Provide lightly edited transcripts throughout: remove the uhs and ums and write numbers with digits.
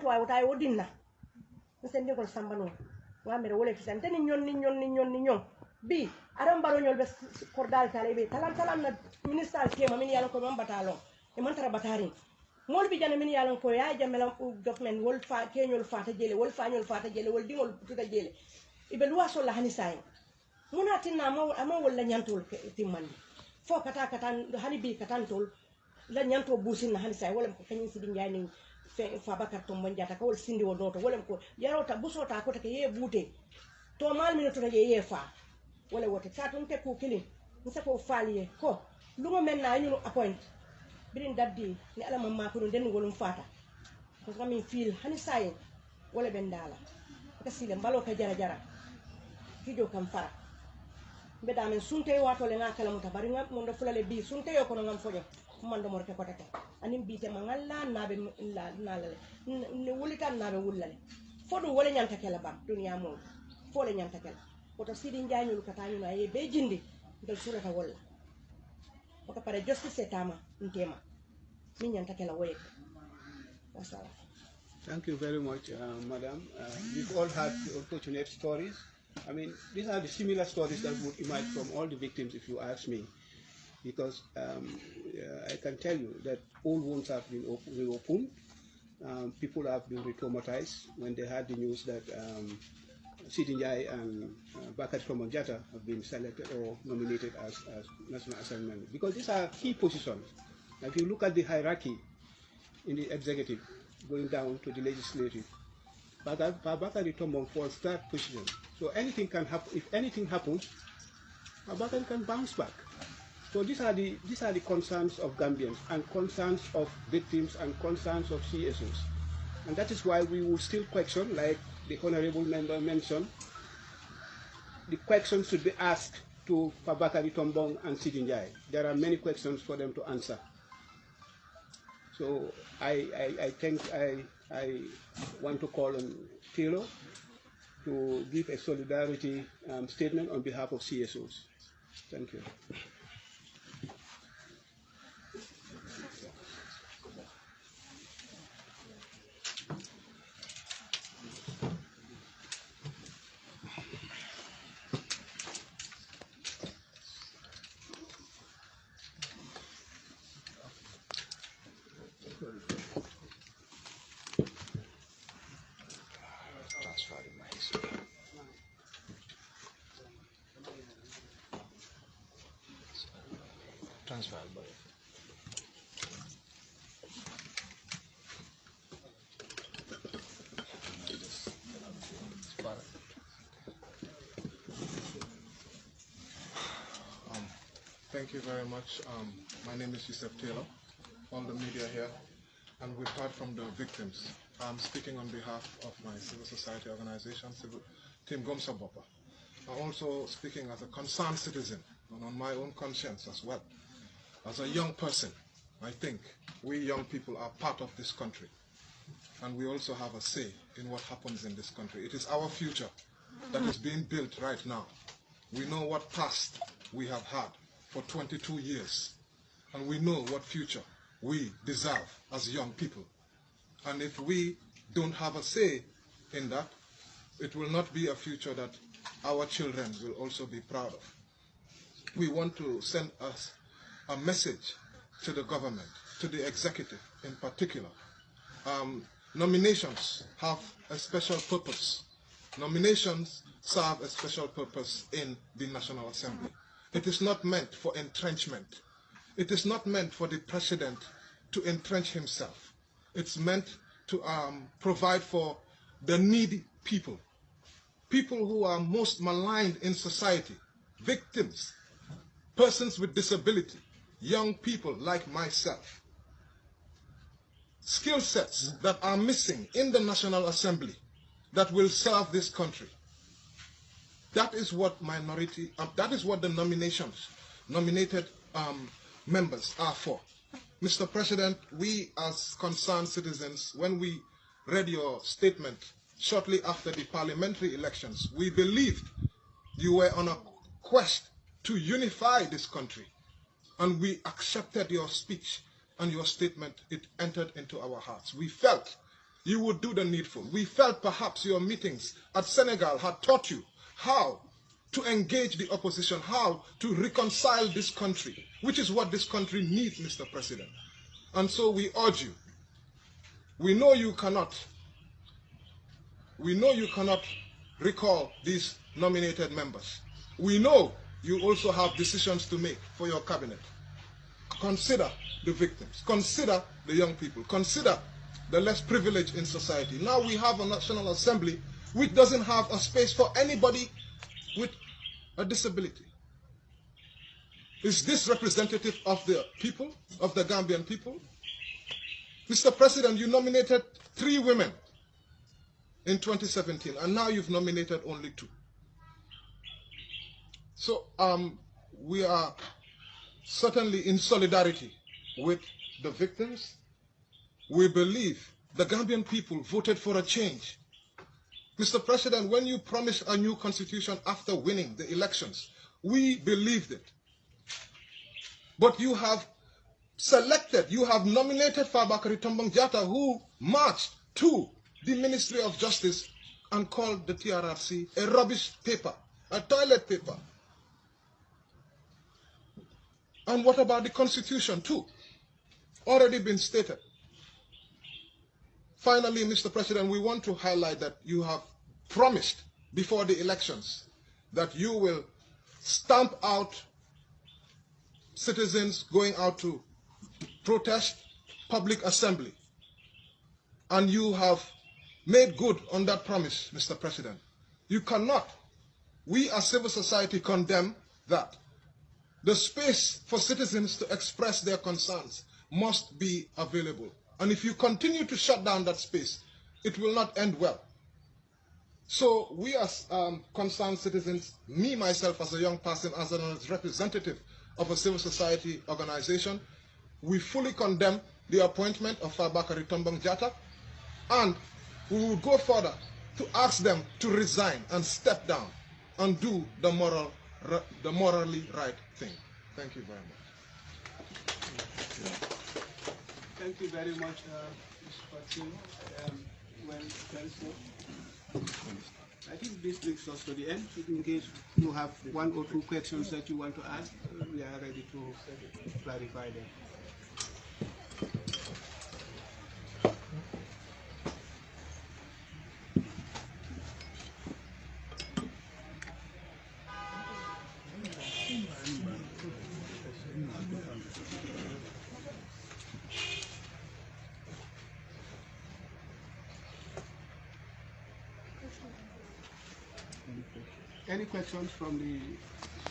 wa wota wodinna nsendi ko sambano wa mere wole fi sante ni nyon bi aram baro nyol be kordal tale be talan na minister tema min yalla ko man batalon e man tara batari mol bi jana min yalla ko ya jamela government wol fa kenyol fata jele wol fañol fata jele wol dingol tuta jele ibe luwa so la hani say munatinna ama wala nyantol timmandi fo kata hani bi katan tol la nyanto busin na hani say wala ko kanyin sidi njani fa bakar to monjata ko wol sindi wol doto wala ko yarota busota ko take ye bute to mal min to ye fa wala wote satun te ko kilin nsa ko faliye ko lungo men na ñu appoint birin daddi ni ala mamma ko den wolum fata ko ngami fil hani say wala ben dala ka sile mbalo ka jara kijo kam fara be damen sunte wato le ngakala mutabari ngam mo do fulale bi sunte yo ko ngam fojo mando morte ko take anim bite mangalla nabe nalale ne wulitan nabe wullale fodo wala nyanta kala bam dunya mo fo le nyanta kala oto sidi njañul kata ñu ay be jindi dal surata wala ko pare justice tama ntema min nyanta kala woye wasala. Thank you very much, madam. We've all had unfortunate stories. I mean, these are the similar stories that would emerge from all the victims, if you ask me, because I can tell you that all wounds have been reopened. People have been re-traumatized when they had the news that 𝗕𝗔𝗥𝗥𝗢 and 𝗕𝗔𝗥𝗥𝗢 𝗦𝗔𝗡𝗡 have been selected or nominated as National Assembly, because these are key positions. If you look at the hierarchy in the executive, going down to the legislative, 𝗕𝗥𝗢𝗡 𝗦𝗢𝗡 falls that position. So anything can happen. If anything happens, 𝗕𝗥𝗢𝗡 can bounce back. So these are the concerns of Gambians and concerns of victims and concerns of CSOs, and that is why we will still question, like the honourable member mentioned. The questions should be asked to Fabakary Tombong and 𝗕𝗔𝗥𝗥𝗢. There are many questions for them to answer. So I think I want to call on Tilo to give a solidarity statement on behalf of CSOs. Thank you. Thank you very much. My name is 𝗨𝗡𝗘, all the media here, and we've heard from the victims. I'm speaking on behalf of my civil society organization, Team Gomsaboppa. I'm also speaking as a concerned citizen and on my own conscience as well. As a young person, I think we young people are part of this country, and we also have a say in what happens in this country. It is our future that is being built right now. We know what past we have had for 22 years, and we know what future we deserve as young people. And if we don't have a say in that, it will not be a future that our children will also be proud of. We want to send us a message to the government, to the executive in particular. Nominations have a special purpose. Nominations serve a special purpose in the National Assembly. It is not meant for entrenchment. It is not meant for the president to entrench himself. It's meant to provide for the needy people, people who are most maligned in society, victims, persons with disability, young people like myself. Skill sets that are missing in the National Assembly that will serve this country. That is what that is what the nominated members are for. Mr. President, we as concerned citizens, when we read your statement shortly after the parliamentary elections, we believed you were on a quest to unify this country. And we accepted your speech and your statement. It entered into our hearts. We felt you would do the needful. We felt perhaps your meetings at Senegal had taught you how to engage the opposition, how to reconcile this country, which is what this country needs, Mr. President. And so we urge you. We know you cannot recall these nominated members. We know you also have decisions to make for your cabinet. Consider the victims. Consider the young people. Consider the less privileged in society. Now we have a National Assembly which doesn't have a space for anybody with a disability. Is this representative of the people, of the Gambian people? Mr. President, you nominated 3 women in 2017, and now you've nominated only 2. So we are certainly in solidarity with the victims. We believe the Gambian people voted for a change. Mr. President, when you promised a new constitution after winning the elections, we believed it. But you have nominated 𝗕𝗏𝗟𝗡 𝗦𝗢𝗟𝗡 who marched to the Ministry of Justice and called the TRRC a rubbish paper, a toilet paper. And what about the Constitution too? Already been stated. Finally, Mr. President, we want to highlight that you have promised before the elections that you will stamp out citizens going out to protest, public assembly. And you have made good on that promise, Mr. President. You cannot, we as civil society, condemn that. The space for citizens to express their concerns must be available. And if you continue to shut down that space, it will not end well. So we as concerned citizens, me myself as a young person, as a representative of a civil society organization, we fully condemn the appointment of 𝗕𝗏𝗟𝗡 𝗦𝗢𝗟𝗡, and we will go further to ask them to resign and step down and do the morally right thing. Thank you very much. Thank you very much, Mr. I think this brings us to the end. In case you have 1 or 2 questions that you want to ask, we are ready to clarify them. Any questions from the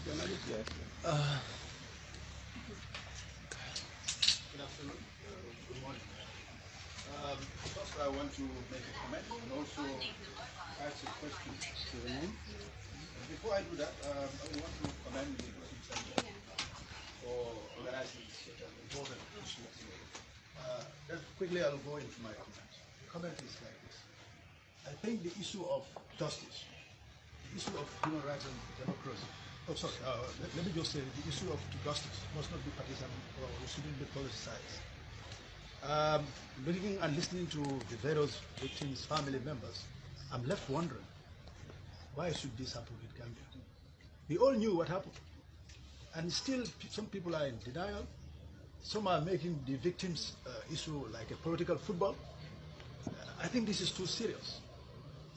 journalists? Yes. Good afternoon. Good morning. First, I want to make a comment and also ask a question to the room. Before I do that, I want to commend the Executive Center for organizing such an important issue. Then quickly, I'll go into my comment. The comment is like this. I think the issue of justice, the issue of human rights and democracy. Oh, sorry. Let me just say the issue of justice must not be partisan or shouldn't be politicized. Looking and listening to the various victims' family members, I'm left wondering, why should this happen with Gambia? We all knew what happened, and still some people are in denial. Some are making the victims' issue like a political football. I think this is too serious.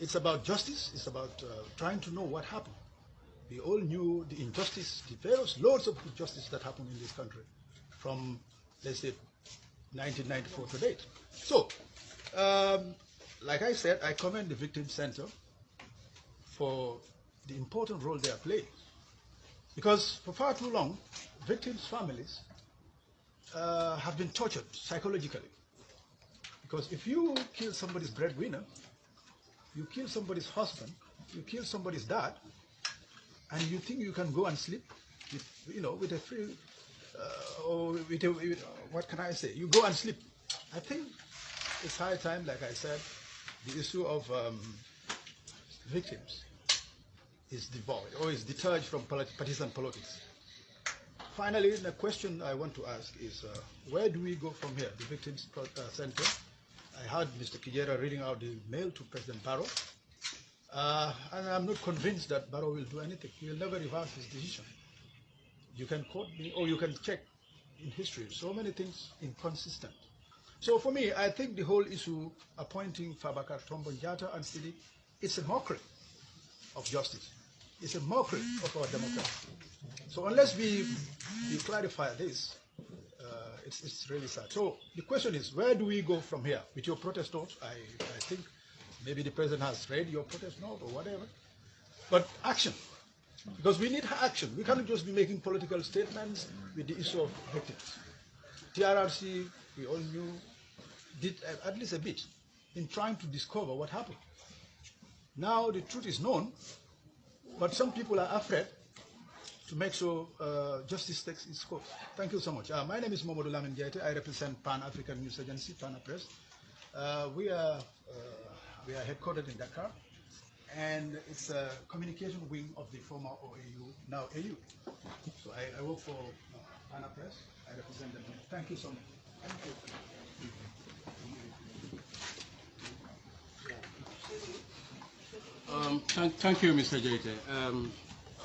It's about justice. It's about trying to know what happened. We all knew the injustice, the various loads of injustice that happened in this country from, let's say, 1994 to date. So, like I said, I commend the Victim Center for the important role they are playing. Because for far too long, victims' families have been tortured psychologically. Because if you kill somebody's breadwinner, you kill somebody's husband, you kill somebody's dad, and you think you can go and sleep with, with a free, or with what can I say? You go and sleep. I think it's high time, like I said, the issue of victims is devoid or is detached from partisan politics. Finally, the question I want to ask is, where do we go from here? The Victims Center I heard Mr. Kijera reading out the mail to President Barrow, and I'm not convinced that Barrow will do anything. He will never reverse his decision. You can quote me, or you can check in history. So many things inconsistent. So for me, I think the whole issue appointing Fabakary Tombong Jatta and Sidi, it's a mockery of justice. It's a mockery of our democracy. So unless we clarify this, it's really sad. So the question is, where do we go from here? With your protest note, I think maybe the president has read your protest note or whatever. But action, because we need action. We cannot just be making political statements with the issue of victims. TRRC, we all knew, did at least a bit in trying to discover what happened. Now the truth is known, but some people are afraid to make sure justice takes its course. Thank you so much. My name is 𝗦𝗢𝗟𝗓 𝗦𝗢𝗟𝗢. I represent Pan-African News Agency, PANA Press. We are headquartered in Dakar, and it's a communication wing of the former OAU, now AU. So I work for PANA Press. I represent them. Thank you so much. Thank you. Thank you, Mr. J.T.